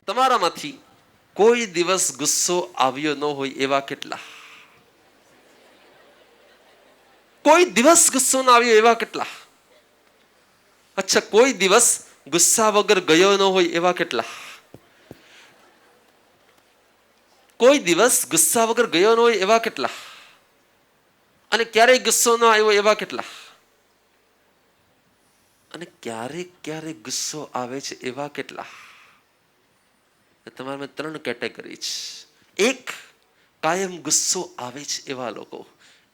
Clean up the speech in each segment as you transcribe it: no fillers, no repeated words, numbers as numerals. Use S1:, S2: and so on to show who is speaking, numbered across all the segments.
S1: તમારામાંથી કોઈ દિવસ ગુસ્સો આવ્યો ન હોય એવા કેટલા? કોઈ દિવસ ગુસ્સો ન આવ્યો એવા કેટલા? અચ્છા, કોઈ દિવસ ગુસ્સા વગર ગયો ન હોય એવા કેટલા? કોઈ દિવસ ગુસ્સા વગર ગયો ન હોય એવા કેટલા? અને ક્યારેય ગુસ્સો ન આવ્યો એવા કેટલા? અને ક્યારેક ક્યારેક ગુસ્સો આવે છે એવા કેટલા? તમારામાં 3 કેટેગરી છે. એક, કાયમ ગુસ્સો આવે છે એવા લોકો.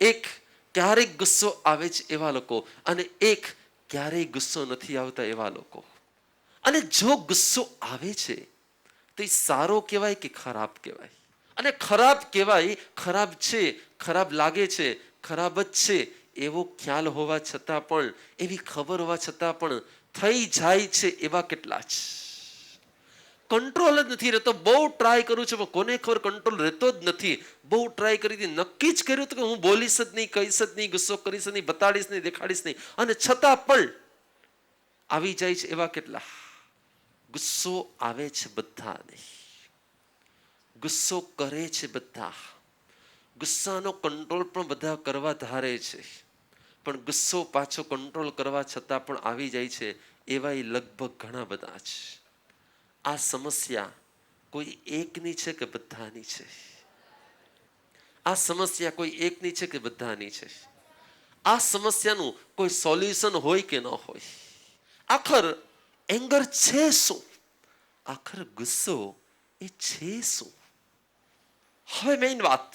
S1: એક, ક્યારેક ગુસ્સો આવે છે એવા લોકો. અને એક, ક્યારેય ગુસ્સો નથી આવતા એવા લોકો. અને જો ગુસ્સો આવે છે તો એ સારો કહેવાય કે ખરાબ કહેવાય? અને ખરાબ કહેવાય, ખરાબ છે, ખરાબ લાગે છે, ખરાબ જ છે એવો ખ્યાલ હોવા છતાં પણ, એવી ખબર હોવા છતાં પણ થઈ જાય છે એવા કેટલા છે? કંટ્રોલ જ નથી રહેતો. બહુ ટ્રાય કરું છું, કોને ખબર કંટ્રોલ રહેતો જ નથી. બહુ ટ્રાય કરી હતી, નક્કી જ કર્યું હતું કે હું બોલીશ જ નહીં, કહીશ જ નહીં, ગુસ્સો કરીશ નહીં, બતાડીશ નહીં, દેખાડીશ નહીં, અને છતાં પણ આવી જાય છે એવા કેટલા? ગુસ્સો આવે છે બધાને, ગુસ્સો કરે છે બધા, ગુસ્સાનો કંટ્રોલ પણ બધા કરવા ધારે છે, પણ ગુસ્સો પાછો કંટ્રોલ કરવા છતાં પણ આવી જાય છે એવા લગભગ ઘણા બધા છે. આ સમસ્યા કોઈ એકની છે કે બધાની છે? આ સમસ્યા કોઈ એકની છે કે બધાની છે? આ સમસ્યાનું કોઈ સોલ્યુશન હોય કે ન હોય? આખર એંગર છે શું? આખર ગુસ્સો એ છે શું? હવે મેઇન વાત,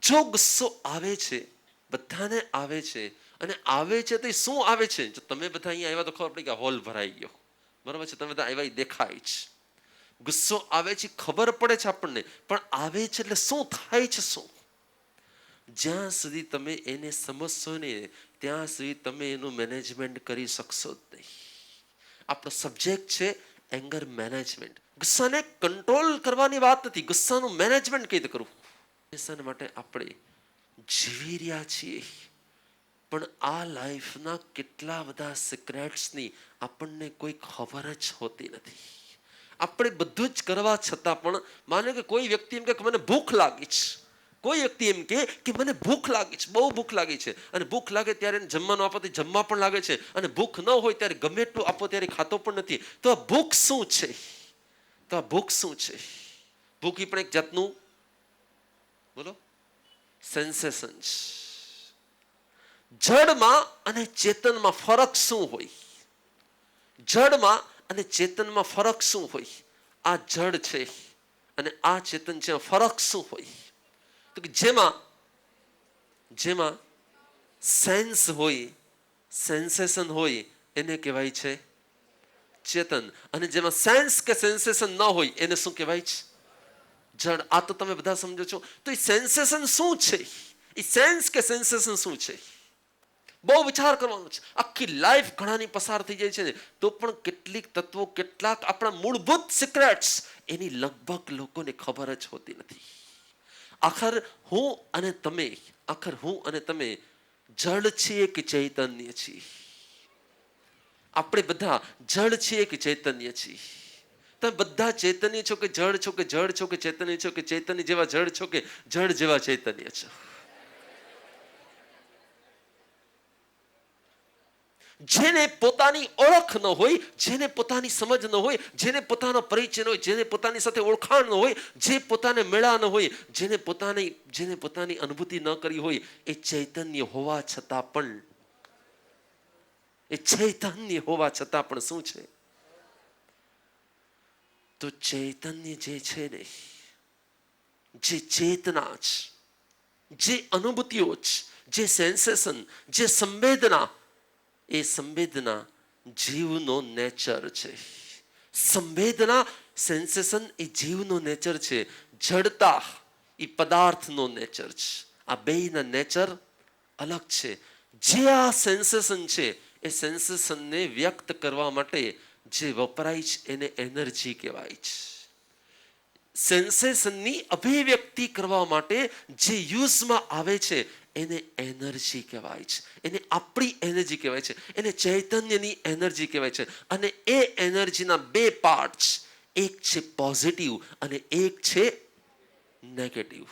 S1: જો ગુસ્સો આવે છે, બધાને આવે છે, અને આવે છે તો શું આવે છે? જો તમે બધા અહીંયા આવ્યા તો ખબર પડી કે હોલ ભરાઈ ગયો, બરાબર છે? તમે બધા આવ્યા દેખાય છે. ગુસ્સો આવે છે ખબર પડે છે આપણને, પણ આવે છે એટલે શું થાય છે? શું? જ્યાં સુધી તમે એને સમજશો ને ત્યાં સુધી તમે એનું મેનેજમેન્ટ કરી શકશો જ નહીં. આપણો સબ્જેક્ટ છે એંગર મેનેજમેન્ટ. ગુસ્સાને કંટ્રોલ કરવાની વાત નથી, ગુસ્સાનું મેનેજમેન્ટ કઈ રીતે કરવું. એના માટે આપણે જીવી રહ્યા છીએ, પણ આ લાઈફના કેટલા બધા સિક્રેટ્સની આપણને કોઈ ખબર જ હોતી નથી. આપણે બધું જ કરવા છતાં પણ, માનો કે કોઈ વ્યક્તિ એમ કે મને ભૂખ લાગી છે, કોઈ વ્યક્તિ એમ કે મને ભૂખ લાગી છે, બહુ ભૂખ લાગી છે, અને ભૂખ લાગે ત્યારે જમવાનું આપો તો જમવા પણ લાગે છે, અને ભૂખ ન હોય ત્યારે ગમે એટલું આપો ત્યારે ખાતો પણ નથી. તો આ ભૂખ શું છે? તો આ ભૂખ શું છે? ભૂખ પણ એક જાતનું, બોલો, સેન્સેશન છે. જડમાં અને ચેતનમાં ફરક શું હોય? જડમાં અને ચેતનમાં ફરક શું હોય? આ જડ છે અને આ ચેતન છે, ફરક શું હોય? તો કે જેમાં સેન્સ હોય, સેન્સેશન હોય, એને કહેવાય છે ચેતન. અને જેમાં સેન્સ કે સેન્સેશન ન હોય એને શું કહેવાય છે? જડ. આ તો તમે બધા સમજો છો. તો એ સેન્સેશન શું છે? એ સેન્સ કે સેન્સેશન શું છે? બહુ વિચાર કરવાનો છે. આખી લાઈફ ઘણાની પસાર થઈ જાય છે ને તો પણ કેટલીક તત્વો, કેટલાક આપણા મૂળભૂત સિક્રેટ્સ એની લગભગ લોકોને ખબર જ હોતી નથી. આખર હું અને તમે જડ છીએ કે ચૈતન્ય છીએ? આપણે બધા જડ છીએ કે ચૈતન્ય છીએ? તમે બધા ચૈતન્ય છો કે જડ છો, કે જડ છો કે ચૈતન્ય છો, કે ચૈતન્ય જેવા જડ છો કે જડ જેવા ચૈતન્ય છો? જેને પોતાની ઓળખ ન હોય, જેને પોતાની સમજ ન હોય, જેને પોતાનો પરિચય ન હોય, જેને પોતાની સાથે ઓળખાણ ન હોય, જે પોતાને મળ્યા ન હોય, જેને પોતાની અનુભૂતિ ન કરી હોય, એ ચૈતન્ય હોવા છતાં પણ શું છે? તો ચૈતન્ય જે છે ને, જે ચેતના છે, જે અનુભૂતિઓ છે, જે સેન્સેશન, જે સંવેદના, એ સંવેદના જીવનો નેચર છે. સંવેદના, સેન્સેશન એ જીવનો નેચર છે. જડતા એ પદાર્થનો નેચર છે. આ બેયના નેચર અલગ છે. જે આ સેન્સેશન છે, એ સેન્સેશનને વ્યક્ત કરવા માટે જે વપરાય છે એને એનર્જી કહેવાય છે. સેન્સેશનની અભિવ્યક્તિ કરવા માટે જે યુઝમાં આવે છે એને એનર્જી કહેવાય છે, એને આપણી એનર્જી કહેવાય છે, એને ચૈતન્યની એનર્જી કહેવાય છે. અને એ એનર્જીના બે પાર્ટ્સ, એક છે પોઝિટિવ અને એક છે નેગેટિવ.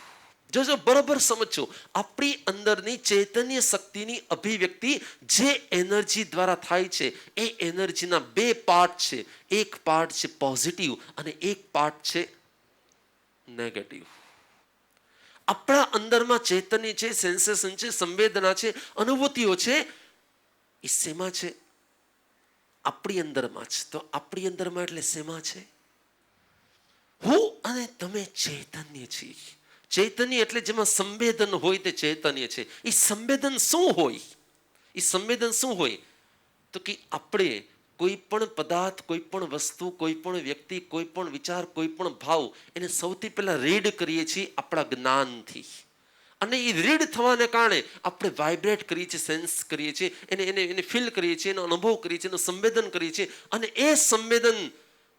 S1: જો બરોબર સમજો, આપણી અંદરની ચૈતન્ય શક્તિની અભિવ્યક્તિ જે એનર્જી દ્વારા થાય છે એ એનર્જીના બે પાર્ટ છે. એક પાર્ટ છે પોઝિટિવ અને એક પાર્ટ છે નેગેટિવ. આપણા અંદરમાં ચૈતન્ય છે, સેન્સેશન છે, સંવેદના છે, અનુભૂતિઓ છે, એ શેમાં છે? આપણી અંદરમાં છે. તો આપણી અંદરમાં એટલે શેમાં છે? હું અને તમે ચૈતન્ય છીએ. ચૈતન્ય એટલે જેમાં સંવેદન હોય તે ચૈતન્ય છે. એ સંવેદન શું હોય? એ સંવેદન શું હોય? તો કે આપણે કોઈ પણ પદાર્થ, કોઈ પણ વસ્તુ, કોઈ પણ વ્યક્તિ, કોઈ પણ વિચાર, કોઈ પણ ભાવ એને સૌથી પહેલા રીડ કરીએ છીએ આપણા જ્ઞાનથી. અને એ રીડ થવાને કારણે આપણે વાઇબ્રેટ કરીએ છીએ, સેન્સ કરીએ છીએ, એને ફીલ કરીએ છીએ, એનો અનુભવ કરીએ છીએ, એનું સંવેદન કરીએ છીએ. અને એ સંવેદન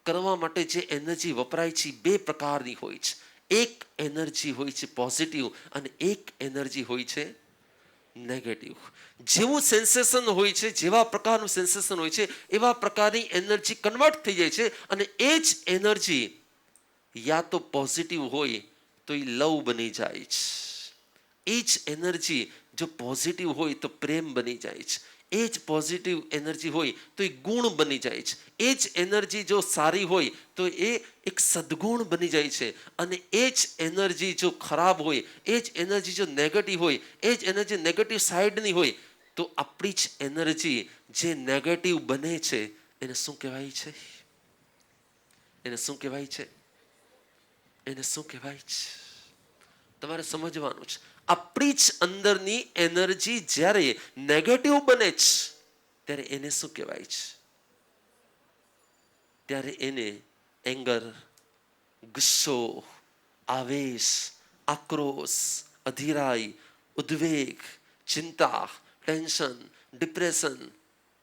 S1: કરવા માટે જે એનર્જી વપરાય છે બે પ્રકારની હોય છે. એક એનર્જી હોય છે પોઝિટિવ અને એક એનર્જી હોય છે નેગેટિવ. જેવું સેન્સેશન હોય છે, જેવા પ્રકારનું સેન્સેશન હોય છે, એવા પ્રકારની એનર્જી કન્વર્ટ થઈ જાય છે. અને એ જ એનર્જી યા તો પોઝિટિવ હોય તો એ લવ બની જાય છે. એ જ એનર્જી જો પોઝિટિવ હોય તો પ્રેમ બની જાય છે. એ જ પોઝિટિવ એનર્જી હોય તો એ ગુણ બની જાય છે. એ જ એનર્જી જો સારી હોય તો એ એક સદગુણ બની જાય છે. અને એ જ એનર્જી જો ખરાબ હોય, એ જ એનર્જી જો નેગેટિવ હોય, એ જ એનર્જી નેગેટિવ સાઈડની હોય તો આપણી જ એનર્જી જે નેગેટિવ બને છે એને શું કહેવાય છે? એને શું કહેવાય છે? એને શું કહેવાય છે? તમારે સમજવાનું છે. આપણી જ અંદરની એનર્જી જ્યારે નેગેટિવ બને છે ત્યારે એને શું કહેવાય છે? ત્યારે એને એંગર, ગુસ્સો, આવેશ, આક્રોશ, અધીરાઈ, ઉદ્વેગ, ચિંતા, ટેન્શન, ડિપ્રેશન,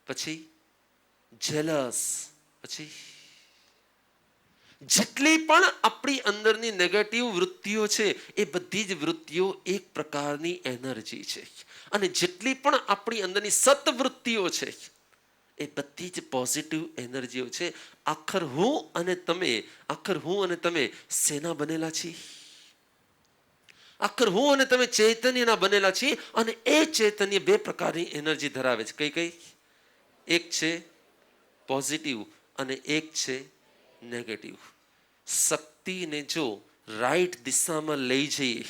S1: પછી જેલસ, પછી જેટલી પણ આપણી અંદરની નેગેટિવ વૃત્તિઓ છે એ બધી જ વૃત્તિઓ એક પ્રકારની એનર્જી છે. અને જેટલી પણ આપણી અંદરની સત્વૃત્તિઓ છે એ બધી જ પોઝિટિવ એનર્જીઓ છે. આખર હું અને તમે શેના બનેલા છીએ? આખર હું અને તમે ચૈતન્યના બનેલા છીએ. અને એ ચૈતન્ય બે પ્રકારની એનર્જી ધરાવે છે. કઈ કઈ? એક છે પોઝિટિવ અને એક છે નેગેટિવ. શક્તિને જો રાઈટ દિશામાં લઈ જઈએ,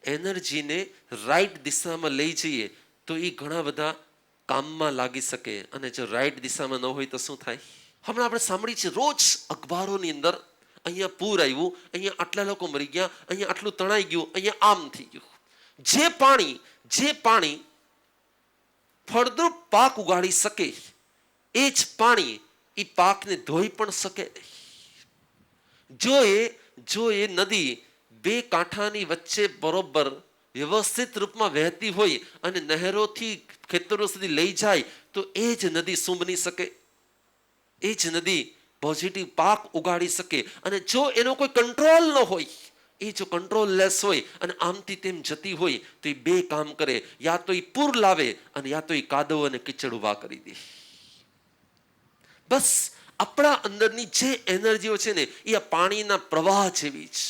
S1: એનર્જીને રાઈટ દિશામાં લઈ જઈએ તો એ ઘણા બધા કામમાં લાગી શકે. અને જો રાઈટ દિશામાં ન હોય તો શું થાય? હમણાં આપણે સાંભળીએ છીએ રોજ અખબારોની અંદર, અહીંયા પૂર આવ્યું, અહીંયા આટલા લોકો મરી ગયા, અહીંયા આટલું તણાઈ ગયું, અહીંયા આમ થઈ ગયું. જે પાણી ફળદ્રુપ પાક ઉગાડી શકે એ જ પાણી એ પાકને ધોઈ પણ શકે નહીં. જો એ નદી બે કાંઠાની વચ્ચે બરોબર વ્યવસ્થિત રૂપમાં વહેતી હોય અને નહેરોથી ખેતરો સુધી લઈ જાય તો એ જ નદી શું બની શકે? એ જ નદી પોઝિટિવ પાક ઉગાડી શકે. અને જો એનો કોઈ કંટ્રોલ ન હોય, એ જો કંટ્રોલ લેસ હોય અને આમથી તેમ જતી હોય તો એ બે કામ કરે. યા તો એ પૂર લાવે અને યા તો એ કાદવ અને કીચડ ઉભા કરી દે. બસ આપણા અંદરની જે એનર્જીઓ છે ને એ આ પાણીના પ્રવાહ જેવી છે.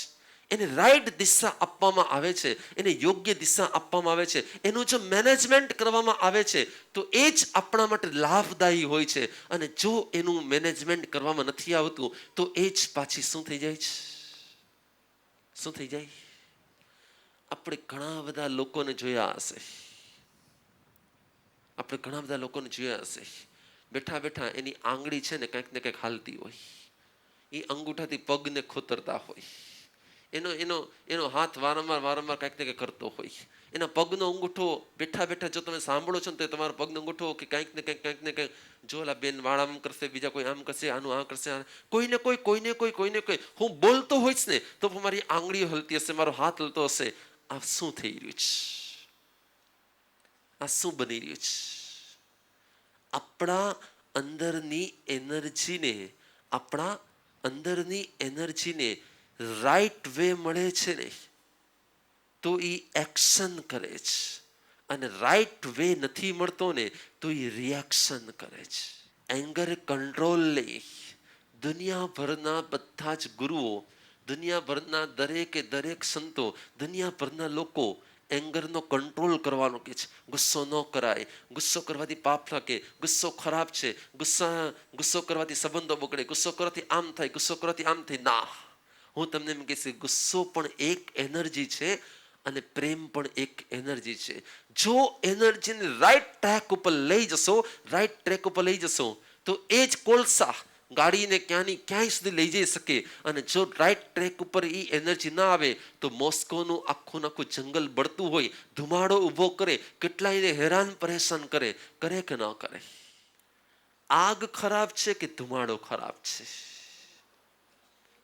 S1: એને રાઈટ દિશા આપવામાં આવે છે, એને યોગ્ય દિશા આપવામાં આવે છે. એનું જો મેનેજમેન્ટ કરવામાં આવે છે તો એ જ આપણા માટે લાભદાયી હોય છે. અને જો એનું મેનેજમેન્ટ કરવામાં નથી આવતું તો એ જ પાછી શું થઈ જાય છે? શું થઈ જાય? આપણે ઘણા બધા લોકોને જોયા હશે. બેઠા બેઠા એની આંગળી છે ને કંઈક ને કંઈક હાલતી હોય. એ અંગૂઠાથી પગને ખોતરતા હોય. એનો હાથ વારંવાર કંઈક ને કંઈક કરતો હોય. એના પગનો અંગૂઠો બેઠા બેઠા જો તમે સાંભળો છો ને તો તમારો પગનો અંગૂઠો કે કંઈક ને કંઈક જો ઓલા બેન વાળ આમ કરશે, બીજા કોઈ આમ કરશે, આનું આ કરશે, કોઈને કોઈ હું બોલતો હોઈશ ને તો મારી આંગળીઓ હલતી હશે, મારો હાથ હલતો હશે. આ શું થઈ રહ્યું છે? આ શું બની રહ્યું છે? આપણા અંદરની એનર્જીને રાઈટ વે મળે છે ને તો એ એક્શન કરે છે, અને રાઈટ વે નથી મળતો ને તો એ રિએક્શન કરે છે. એંગર કંટ્રોલ નહીં. દુનિયાભરના બધા જ ગુરુઓ, દુનિયાભરના દરેકે દરેક સંતો, દુનિયાભરના લોકો એંગરનો કંટ્રોલ કરવાનો કે છે. ગુસ્સો ન કરાય, ગુસ્સો કરવાથી પાપ લાગે, ગુસ્સો ખરાબ છે, ગુસ્સો કરવાથી સંબંધો બગડે, ગુસ્સો કરવાથી આમ થાય, ગુસ્સો કરવાથી આમ થાય. ના, હું તમને એમ કહીશ, ગુસ્સો પણ એક એનર્જી છે અને પ્રેમ પણ એક એનર્જી છે. જો એનર્જીને રાઈટ ટ્રેક ઉપર લઈ જશો, રાઈટ ટ્રેક ઉપર લઈ જશો તો એ જ કોલસા ગાડીને ક્યાંની ક્યાંય સુધી લઈ જઈ શકે. અને જો રાઈટ ટ્રેક ઉપર એ એનર્જી ના આવે તો મોસ્કોનું આખું જંગલ બળતું હોય, ધુમાડો ઊભો કરે, કેટલાયને હેરાન પરેશાન કરે, કરે કે ન કરે? આગ ખરાબ છે કે ધુમાડો ખરાબ છે?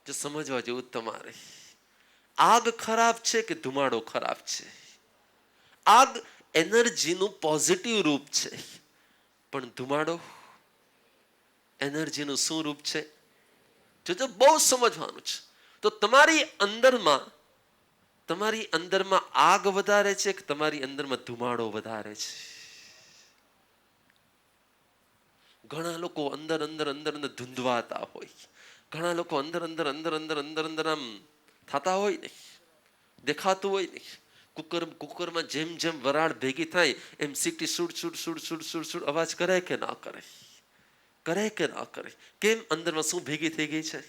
S1: જો સમજવા જેવું તમારે, આગ ખરાબ છે કે ધુમાડો ખરાબ છે? આગ એનર્જીનું પોઝિટિવ રૂપ છે, પણ ધુમાડો એનર્જીનું શું રૂપ છે? જો બહુ સમજવાનું છે. તો તમારી અંદરમાં આગ વધારે છે કે તમારી અંદરમાં ધુમાડો વધારે છે? ઘણા લોકો અંદર ધૂંધવાતા હોય, ઘણા લોકો અંદર આમ થતા હોય ને, દેખાતું હોય ને. કુકરમાં જેમ જેમ વરાળ ભેગી થાય એમ સીટી સુડ સુડ સુડ સુડ સુડ સુડ અવાજ કરે કે ના કરે? કરે કે ના કરે? કેમ? અંદરમાં શું ભેગી થઈ ગઈ છે?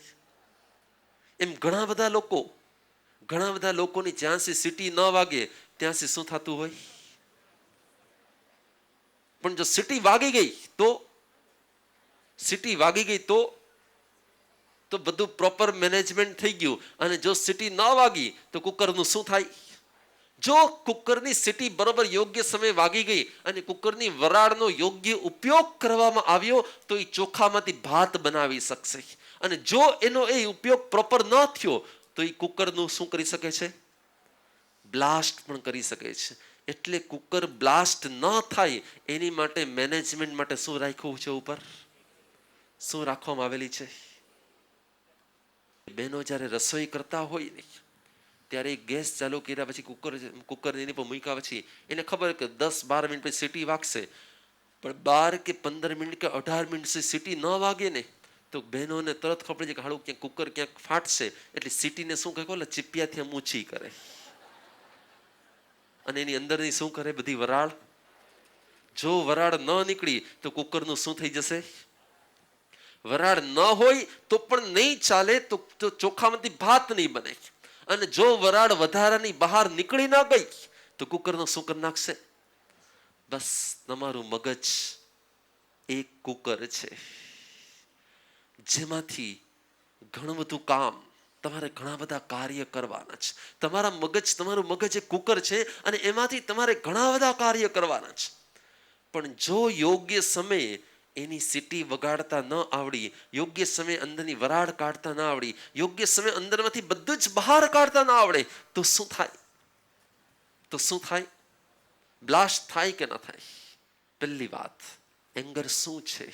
S1: એમ ઘણા બધા લોકોની જ્યાં સુધી સીટી ન વાગે ત્યાં સુધી શું થતું હોય? પણ જો સીટી વાગી ગઈ તો બધું પ્રોપર મેનેજમેન્ટ થઈ ગયું. અને જો સીટી ન વાગી તો કુકરનું શું થાય? જો કુકરની સીટી બરોબર યોગ્ય સમય વાગી ગઈ અને કુકરની વરાળનો યોગ્ય ઉપયોગ કરવામાં આવ્યો તો એ ચોખામાંથી ભાત બનાવી શકશે. અને જો એનો એ ઉપયોગ પ્રોપર ન થયો તો એ કુકરનું શું કરી શકે છે? બ્લાસ્ટ પણ કરી શકે છે. એટલે કુકર બ્લાસ્ટ ન થાય એની માટે મેનેજમેન્ટ માટે શું રાખ્યું છે? ઉપર શું રાખવામાં આવેલી છે? બહેનો જ્યારે રસોઈ કરતા હોય ને ત્યારે ગેસ ચાલુ કર્યા પછી કુકર એની પર મૂક્યા પછી એને ખબર કે 10-12 મિનિટ પછી સીટી વાગશે. પણ 12 કે 15 મિનિટ કે 18 મિનિટ સુધી સીટી ન વાગે ને તો બહેનોને તરત ખબર છે કે હાડું ક્યાંક કુકર ક્યાંક ફાટશે. એટલે સીટીને શું કહે, ચીપિયાથી આમ ઊંચી કરે અને એની અંદરની શું કરે? બધી વરાળ. જો વરાળ ન નીકળી તો કુકરનું શું થઈ જશે? વરાળ ન હોય તો પણ નહીં ચાલે, તો ચોખામાંથી ભાત નહીં બને. અને જો વરાળ વધારાની બહાર નીકળી ના ગઈ તો કુકરનો શું કરી નાખશે? બસ તમારું મગજ એક કુકર છે જેમાંથી ઘણું બધું કામ, તમારે ઘણા બધા કાર્ય કરવાના છે. તમારું મગજ એક કુકર છે અને એમાંથી તમારે ઘણા બધા કાર્ય કરવાના છે. પણ જો યોગ્ય સમયે એની સીટી વગાડતા ન આવડી, યોગ્ય સમયે અંદરની વરાળ કાઢતા ના આવડી, યોગ્ય સમયે અંદરમાંથી બધું જ બહાર કાઢતા ના આવડે તો શું થાય? બ્લાસ્ટ થાય કે ના થાય? પહેલી વાત, એંગર શું છે?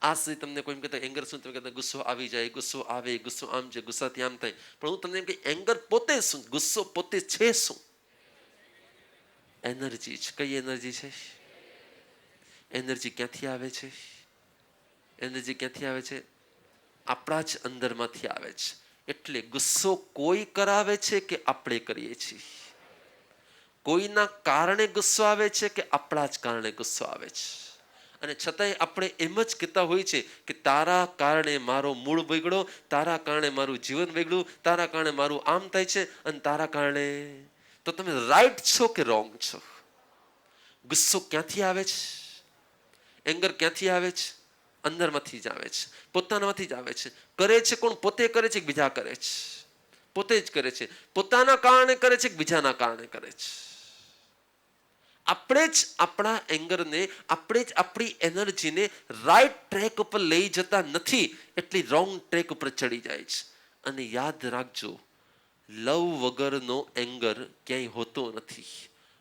S1: આ સુધી તમને કોઈ એમ કહેતા એંગર શું? તમે કહેતા ગુસ્સો આવી જાય, ગુસ્સો આવે, ગુસ્સો આમ છે, ગુસ્સાથી આમ થાય. પણ હું તમને એમ કહી, એંગર પોતે શું? ગુસ્સો પોતે છે શું? એનર્જી છે. કઈ એનર્જી છે? એનર્જી ક્યાંથી આવે છે? આપણા જ અંદરમાંથી આવે છે. એટલે ગુસ્સો કોઈ કરાવે છે કે આપણે કરીએ છીએ? કોઈના કારણે ગુસ્સો આવે છે કે આપણા જ કારણે ગુસ્સો આવે છે? અને છતાંય આપણે એમ જ કહેતા હોય છે કે તારા કારણે મારો મૂળ બગડ્યો, તારા કારણે મારું જીવન બગડ્યું, તારા કારણે મારું આમ થાય છે અને તારા કારણે. તો તમે રાઈટ છો કે રોંગ છો? ગુસ્સો ક્યાંથી આવે છે? એંગર ક્યાંથી આવે છે? અંદરમાંથી જ આવે છે, પોતાનામાંથી જ આવે છે. કરે છે કોણ? પોતે કરે છે કે બીજા કરે છે? પોતે જ કરે છે. પોતાના કારણે કરે છે કે બીજાના કારણે કરે છે? આપણે જ આપણા એંગરને, આપણે જ આપણી એનર્જીને રાઈટ ટ્રેક ઉપર લઈ જતા નથી, એટલી રોંગ ટ્રેક ઉપર ચડી જાય છે. અને યાદ રાખજો, લવ વગરનો એંગર ક્યાંય હોતો નથી.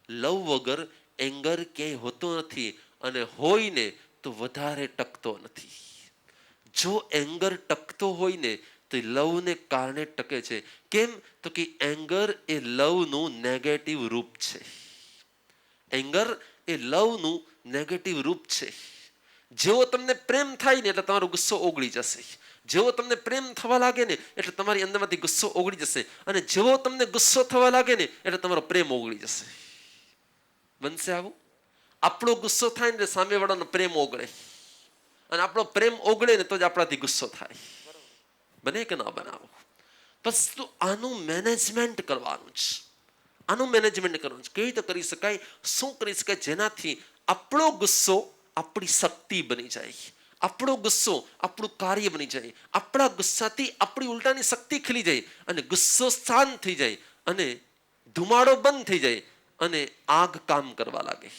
S1: લવ વગર એંગર ક્યાંય હોતો નથી, અને હોય ને તો વધારે ટકતો નથી. જો એંગર ટકતો હોય ને તો એ લવને કારણે ટકે છે. કેમ? તો કે એંગર એ લવનું નેગેટિવ રૂપ છે. એંગર એ લવનું નેગેટિવ રૂપ છે. જેવો તમને પ્રેમ થાય ને એટલે તમારો ગુસ્સો ઓગળી જશે. જેવો તમને પ્રેમ થવા લાગે ને એટલે તમારી અંદરમાંથી ગુસ્સો ઓગળી જશે. અને જેવો તમને ગુસ્સો થવા લાગે ને એટલે તમારો પ્રેમ ઓગળી જશે. બનશે આવું? આપણો ગુસ્સો થાય ને સામેવાળાનો પ્રેમ ઓગળે, અને આપણો પ્રેમ ઓગળે ને તો જ આપણાથી ગુસ્સો થાય. બને કે ના બનાવો? બસ તો આનું મેનેજમેન્ટ કરવાનું છે. આનું મેનેજમેન્ટ કરવાનું છે. કેવી રીતે કરી શકાય? શું કરી શકાય જેનાથી આપણો ગુસ્સો આપણી શક્તિ બની જાય, આપણો ગુસ્સો આપણું કાર્ય બની જાય, આપણા ગુસ્સાથી આપણી ઉલટાની શક્તિ ખીલી જાય, અને ગુસ્સો શાંત થઈ જાય, અને ધુમાડો બંધ થઈ જાય, અને આગ કામ કરવા લાગે.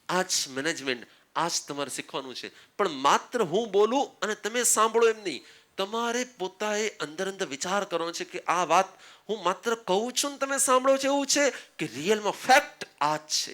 S1: આ જ મેનેજમેન્ટ, આ જ તમારે શીખવાનું છે. પણ માત્ર હું બોલું અને તમે સાંભળો એમ નહીં. તમારે પોતાએ અંદર અંદર વિચાર કરવાનો છે કે આ વાત હું માત્ર કહું છું ને તમે સાંભળો છો એવું છે કે રિયલમાં ફેક્ટ આ જ છે.